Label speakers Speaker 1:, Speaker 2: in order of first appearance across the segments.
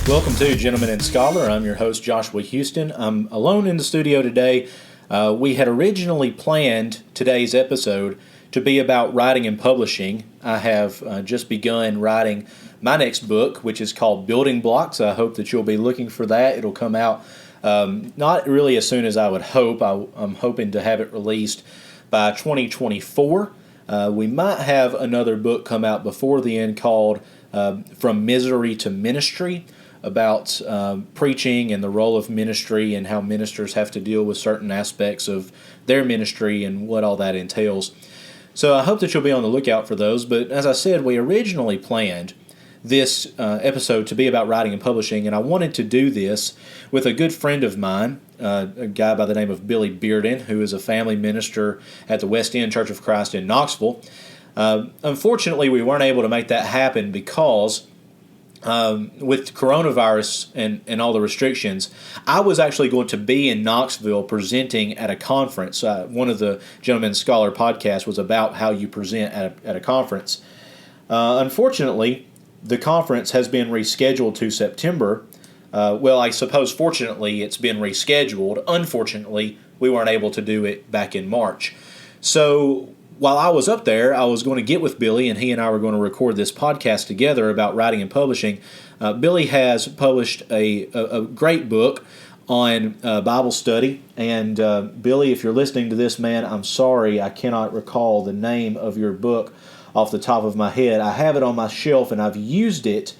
Speaker 1: Welcome to Gentleman and Scholar. I'm your host, Joshua Houston. I'm alone in the studio today. We had originally planned today's episode to be about writing and publishing. I have just begun writing my next book, which is called Building Blocks. I hope that you'll be looking for that. It'll come out not really as soon as I would hope. I'm hoping to have it released by 2024. We might have another book come out before the end called From Misery to Ministry, about preaching and the role of ministry and how ministers have to deal with certain aspects of their ministry and what all that entails. So I hope that you'll be on the lookout for those. But as I said, we originally planned this episode to be about writing and publishing, and I wanted to do this with a good friend of mine, a guy by the name of Blvd, who is a family minister at the West End Church of Christ in Knoxville. Unfortunately, we weren't able to make that happen because with coronavirus and all the restrictions, I was actually going to be in Knoxville presenting at a conference. One of the Gentleman Scholar podcasts was about how you present at a conference. Unfortunately, the conference has been rescheduled to September. Well, I suppose fortunately it's been rescheduled. Unfortunately, we weren't able to do it back in March. So while I was up there, I was going to get with Billy, and he and I were going to record this podcast together about writing and publishing. Billy has published a great book on Bible study. And Billy, if you're listening to this, man, I'm sorry I cannot recall the name of your book off the top of my head. I have it on my shelf, and I've used it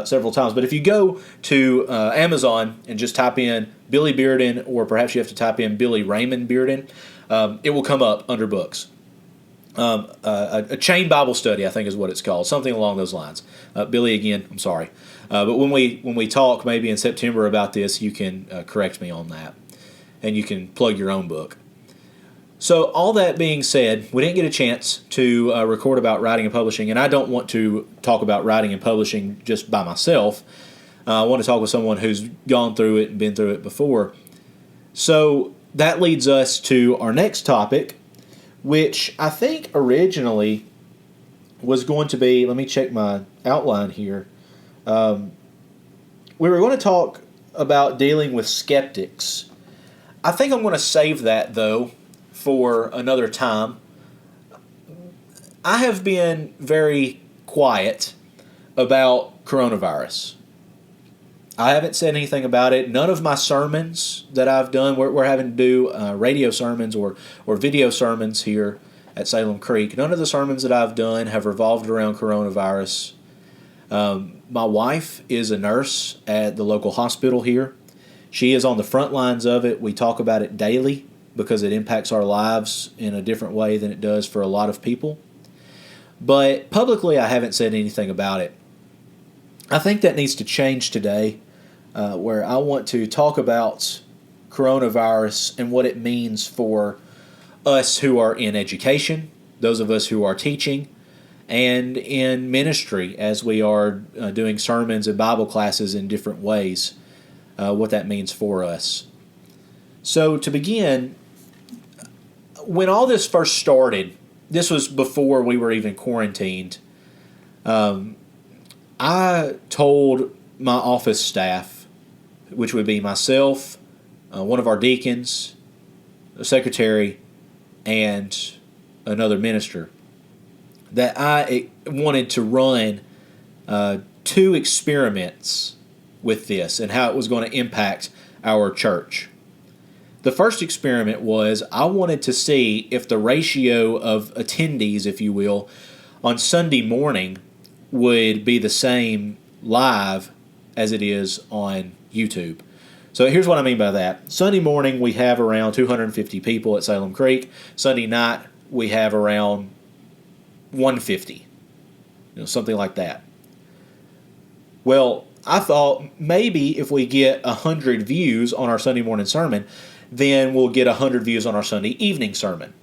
Speaker 1: several times. But if you go to Amazon and just type in Billy Bearden, or perhaps you have to type in Billy Raymond Bearden, it will come up under books. A chain Bible study, I think is what it's called, something along those lines. Billy, again, I'm sorry. But when we talk maybe in September about this, you can correct me on that, and you can plug your own book. So all that being said, we didn't get a chance to record about writing and publishing, and I don't want to talk about writing and publishing just by myself. I want to talk with someone who's gone through it and been through it before. So that leads us to our next topic, which I think originally was going to be, let me check my outline here. We were going to talk about dealing with skeptics. I think I'm going to save that, though, for another time. I have been very quiet about coronavirus. I haven't said anything about it. None of my sermons that I've done, we're having to do radio sermons or video sermons here at Salem Creek. None of the sermons that I've done have revolved around coronavirus. My wife is a nurse at the local hospital here. She is on the front lines of it. We talk about it daily because it impacts our lives in a different way than it does for a lot of people. But publicly, I haven't said anything about it. I think that needs to change today, where I want to talk about coronavirus and what it means for us who are in education, those of us who are teaching, and in ministry as we are doing sermons and Bible classes in different ways, what that means for us. So to begin, when all this first started, this was before we were even quarantined, I told my office staff, which would be myself, one of our deacons, a secretary, and another minister, that I wanted to run 2 experiments with this and how it was going to impact our church. The first experiment was I wanted to see if the ratio of attendees, if you will, on Sunday morning would be the same live as it is on YouTube. So here's what I mean by that. Sunday morning we have around 250 people at Salem Creek. Sunday night we have around 150, something like that. Well, I thought maybe if we get 100 views on our Sunday morning sermon, then we'll get 100 views on our Sunday evening sermon.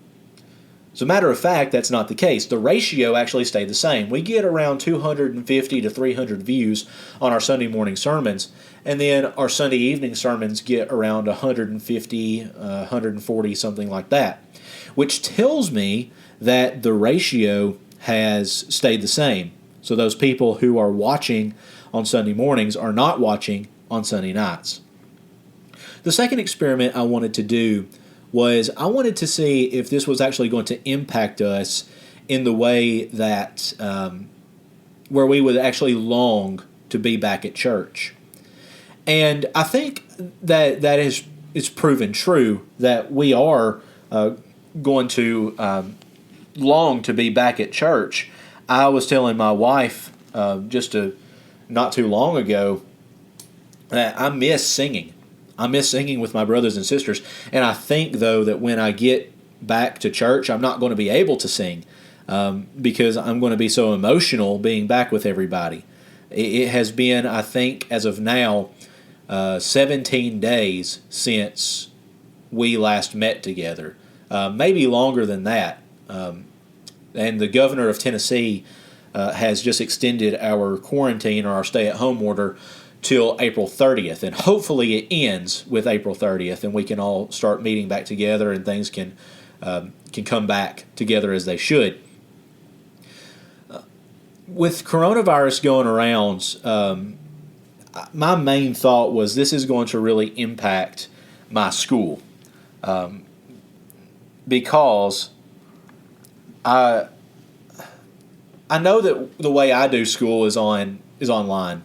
Speaker 1: As a matter of fact, that's not the case. The ratio actually stayed the same. We get around 250 to 300 views on our Sunday morning sermons, and then our Sunday evening sermons get around 150, 140, something like that, which tells me that the ratio has stayed the same. So those people who are watching on Sunday mornings are not watching on Sunday nights. The second experiment I wanted to do was I wanted to see if this was actually going to impact us in the way that where we would actually long to be back at church. And I think that it's proven true that we are going to long to be back at church. I was telling my wife not too long ago that I miss singing. I miss singing with my brothers and sisters. And I think, though, that when I get back to church, I'm not going to be able to sing because I'm going to be so emotional being back with everybody. It has been, I think, as of now, 17 days since we last met together. Maybe longer than that. And the governor of Tennessee has just extended our quarantine or our stay-at-home order till April 30th. And hopefully it ends with April 30th and we can all start meeting back together and things can come back together as they should. With coronavirus going around, my main thought was this is going to really impact my school because I know that the way I do school is online.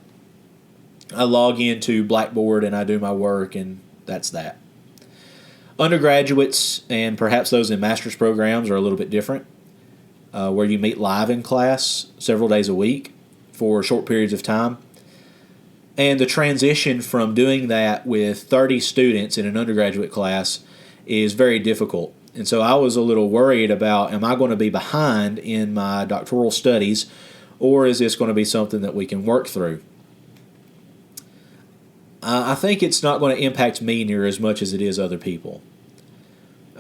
Speaker 1: I log into Blackboard and I do my work, and that's that. Undergraduates and perhaps those in master's programs are a little bit different, where you meet live in class several days a week for short periods of time. And the transition from doing that with 30 students in an undergraduate class is very difficult. And so I was a little worried about, am I going to be behind in my doctoral studies, or is this going to be something that we can work through? I think it's not going to impact me near as much as it is other people.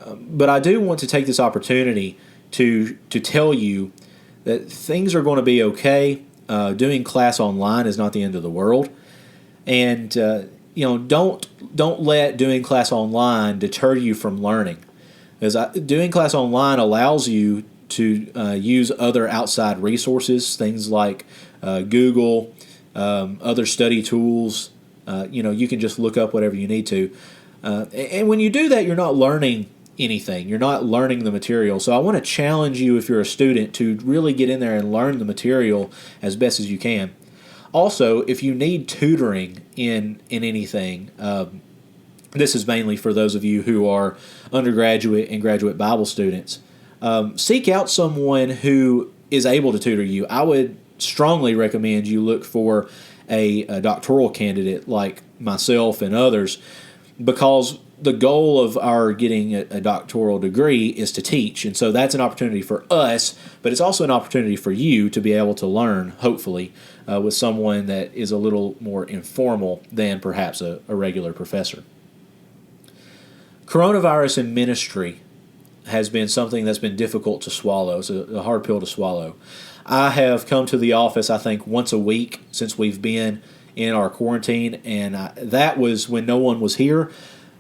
Speaker 1: But I do want to take this opportunity to tell you that things are going to be okay. Doing class online is not the end of the world. And don't let doing class online deter you from learning. Because doing class online allows you to use other outside resources, things like Google, other study tools. You can just look up whatever you need to. And when you do that, you're not learning anything. You're not learning the material. So I want to challenge you, if you're a student, to really get in there and learn the material as best as you can. Also, if you need tutoring in anything, this is mainly for those of you who are undergraduate and graduate Bible students, seek out someone who is able to tutor you. I would strongly recommend you look for a doctoral candidate like myself and others, because the goal of our getting a doctoral degree is to teach. And so that's an opportunity for us, but it's also an opportunity for you to be able to learn, hopefully, with someone that is a little more informal than perhaps a regular professor. Coronavirus in ministry has been something that's been difficult to swallow. It's a hard pill to swallow. I have come to the office, I think, once a week since we've been in our quarantine, and that was when no one was here,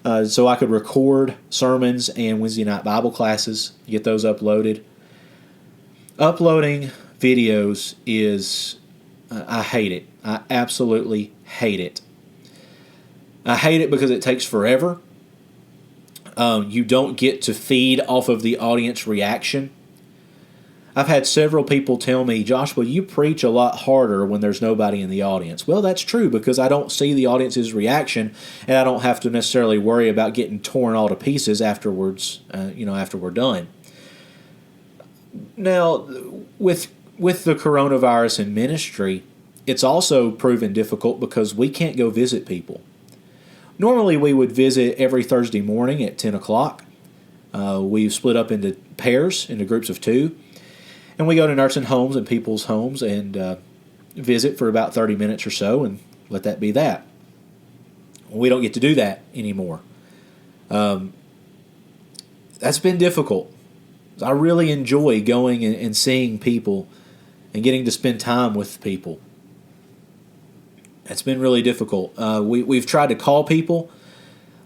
Speaker 1: so I could record sermons and Wednesday night Bible classes, get those uploaded. Uploading videos is, I hate it. I absolutely hate it. I hate it because it takes forever. You don't get to feed off of the audience reaction. I've had several people tell me, Joshua, you preach a lot harder when there's nobody in the audience. Well, that's true, because I don't see the audience's reaction, and I don't have to necessarily worry about getting torn all to pieces afterwards, after we're done. Now, with the coronavirus in ministry, it's also proven difficult because we can't go visit people. Normally, we would visit every Thursday morning at 10 o'clock. We've split up into pairs, into groups of 2. And we go to nursing homes and people's homes and visit for about 30 minutes or so and let that be that. We don't get to do that anymore. That's been difficult. I really enjoy going and seeing people and getting to spend time with people. It's been really difficult. We've tried to call people.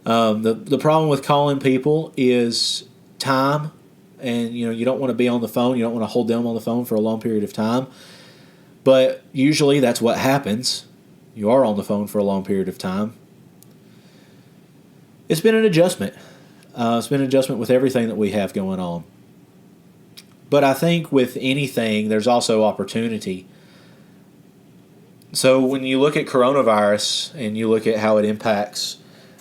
Speaker 1: The problem with calling people is time. And, you don't want to be on the phone. You don't want to hold them on the phone for a long period of time. But usually that's what happens. you are on the phone for a long period of time. It's been an adjustment. It's been an adjustment with everything that we have going on. But I think with anything, there's also opportunity. So when you look at coronavirus and you look at how it impacts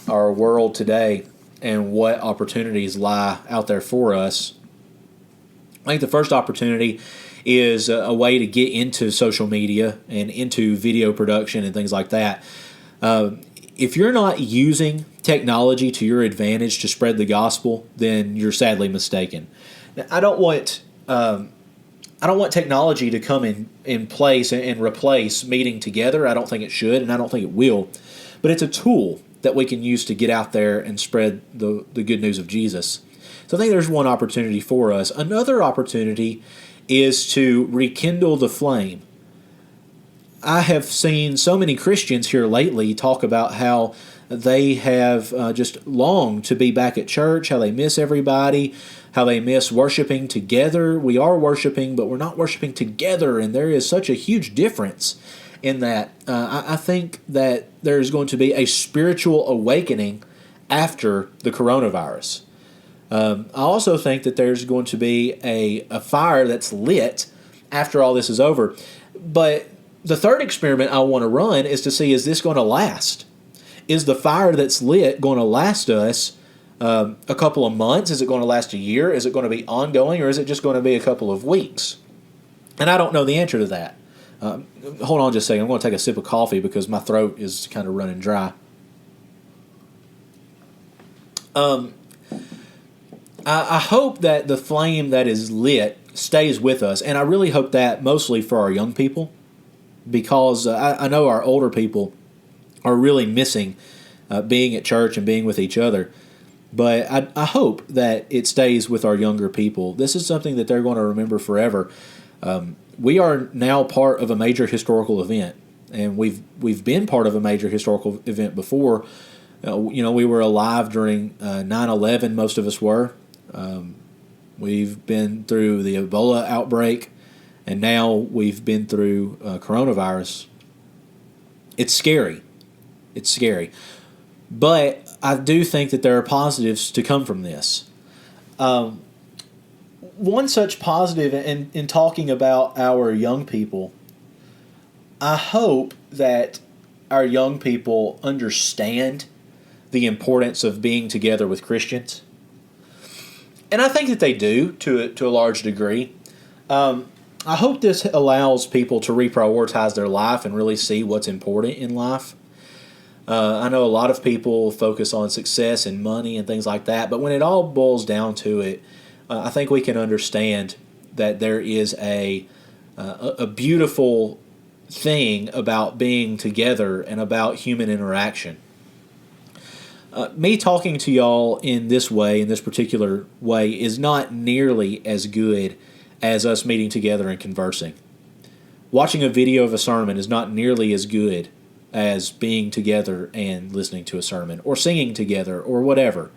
Speaker 1: our world today and what opportunities lie out there for us, I think the first opportunity is a way to get into social media and into video production and things like that. If you're not using technology to your advantage to spread the gospel, then you're sadly mistaken. Now, I don't want technology to come in place and replace meeting together. I don't think it should, and I don't think it will. But it's a tool that we can use to get out there and spread the good news of Jesus. So I think there's one opportunity for us. Another opportunity is to rekindle the flame. I have seen so many Christians here lately talk about how they have just longed to be back at church, how they miss everybody, how they miss worshiping together. We are worshiping, but we're not worshiping together, and there is such a huge difference in that. I think that there's going to be a spiritual awakening after the coronavirus. I also think that there's going to be a fire that's lit after all this is over. But the third experiment I want to run is to see, is this going to last? Is the fire that's lit going to last us a couple of months? Is it going to last a year? Is it going to be ongoing, or is it just going to be a couple of weeks? And I don't know the answer to that. Hold on just a second. I'm going to take a sip of coffee because my throat is kind of running dry. I hope that the flame that is lit stays with us, and I really hope that mostly for our young people, because I know our older people are really missing being at church and being with each other. But I hope that it stays with our younger people. This is something that they're going to remember forever. We are now part of a major historical event, and we've been part of a major historical event before. We were alive during 9/11. Most of us were. We've been through the Ebola outbreak, and now we've been through coronavirus. It's scary. It's scary. But I do think that there are positives to come from this. One such positive in talking about our young people, I hope that our young people understand the importance of being together with Christians. And I think that they do to a large degree. I hope this allows people to reprioritize their life and really see what's important in life. I know a lot of people focus on success and money and things like that, but when it all boils down to it, I think we can understand that there is a beautiful thing about being together and about human interaction. Me talking to y'all in this way, in this particular way, is not nearly as good as us meeting together and conversing. Watching a video of a sermon is not nearly as good as being together and listening to a sermon, or singing together, or whatever.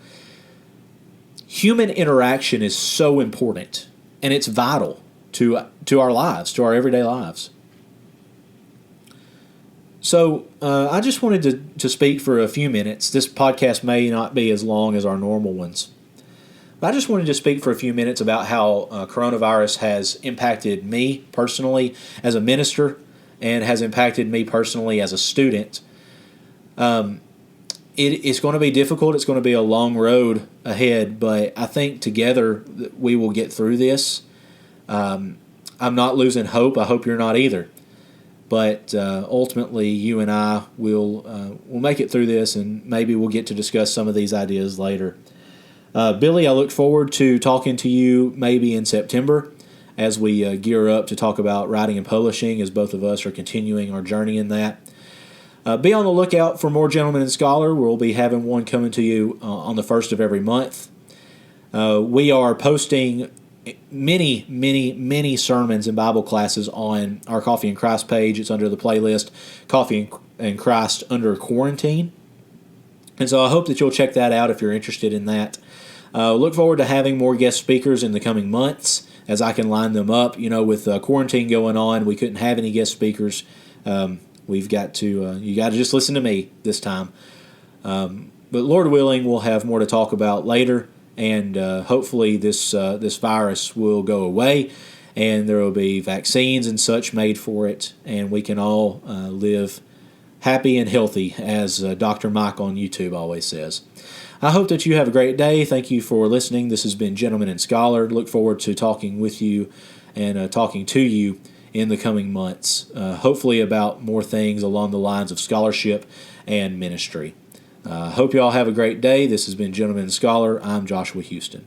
Speaker 1: Human interaction is so important, and it's vital to our lives, to our everyday lives. So I just wanted to speak for a few minutes. This podcast may not be as long as our normal ones. But I just wanted to speak for a few minutes about how coronavirus has impacted me personally as a minister and has impacted me personally as a student. It's going to be difficult. It's going to be a long road ahead, but I think together we will get through this. I'm not losing hope. I hope you're not either. But ultimately, you and I will make it through this, and maybe we'll get to discuss some of these ideas later. Billy, I look forward to talking to you maybe in September as we gear up to talk about writing and publishing, as both of us are continuing our journey in that. Be on the lookout for more Gentleman and Scholar. We'll be having one coming to you on the first of every month. We are posting many sermons and Bible classes on our Coffee and Christ page. It's under the playlist Coffee and Christ Under Quarantine. And so I hope that you'll check that out if you're interested in that. Look forward to having more guest speakers in the coming months as I can line them up. With quarantine going on, we couldn't have any guest speakers We've got to you got to just listen to me this time. But Lord willing, we'll have more to talk about later, and hopefully this virus will go away, and there will be vaccines and such made for it, and we can all live happy and healthy, as Dr. Mike on YouTube always says. I hope that you have a great day. Thank you for listening. This has been Gentleman and Scholar. Look forward to talking with you and talking to you in the coming months, hopefully about more things along the lines of scholarship and ministry. Hope you all have a great day. This has been Gentleman and Scholar. I'm Joshua Houston.